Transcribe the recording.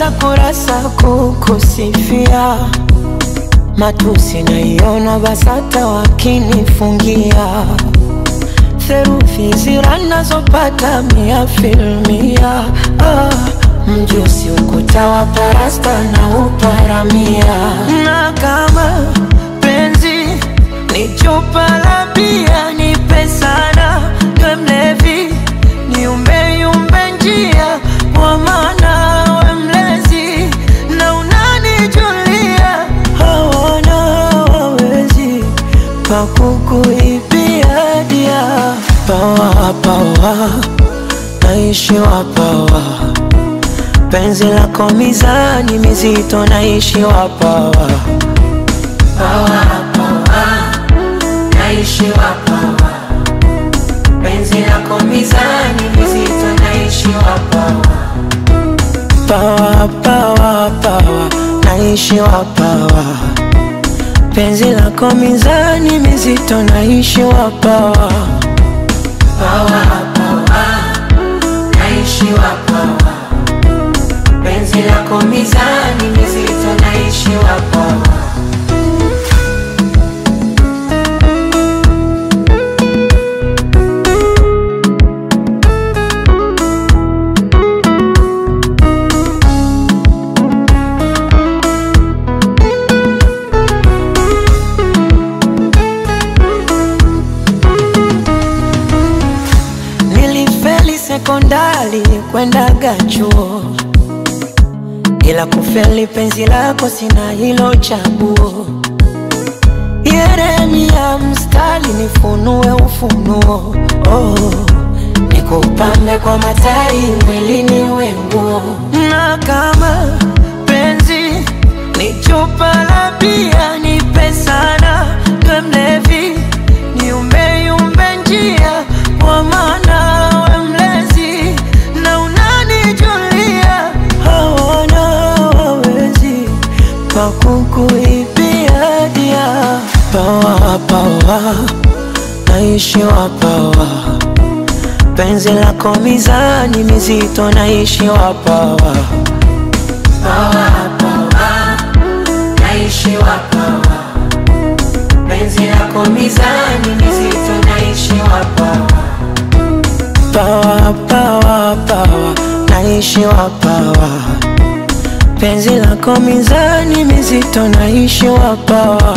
kila kurasa kukusifia, matusi naiona BASATA wakinifungia, theruthi zira nazopata 100%. Mjusi ukuta wa parasta na uparamia. Na kama penzi ni chupa la bia, nipe sana niwe mlevi, niumbe yumbe njia, kwa maana we mlezi na unanijulia. Hawana wawezi pakukuibia dia. Pawa, pawa, naishiwa pawa, penzi lako mizani mizito, naishiwa pawa. Pawa, pawa, naishiwa pawa, penzi lako mizani mizito, naishiwa pawa. Pawa, pawa, pawa, naishiwa pawa, penzi lako mizani mizito, naishiwa pawa. Pawa, pawa, naishiwa pawa, penzi lako mizani mizito, naishiwa pawa. Nilifeli sekondari kwendaga chuo, ila kufeli penzi lako sina hilo chaguo. Yeremia mstari nifunue ufunuo, nikupambe kwa matari mwilini wenguo. Na kama penzi ni chupa la bia, nipe sana niwe mlevi, niumbe yumbe njia, kwa maana we mlezi na unanijulia. Hawana wawezi pakukuibia dia. Pawa, pawa, naishiwa pawa, penzi lako mizani mizito, naishiwa pawa. Pawa, pawa, naishiwa pawa, penzi lako mizani mizito, naishiwa pawa. Pawa, pawa, pawa, naishiwa pawa, penzi lako mizani mizito, naishiwa pawa.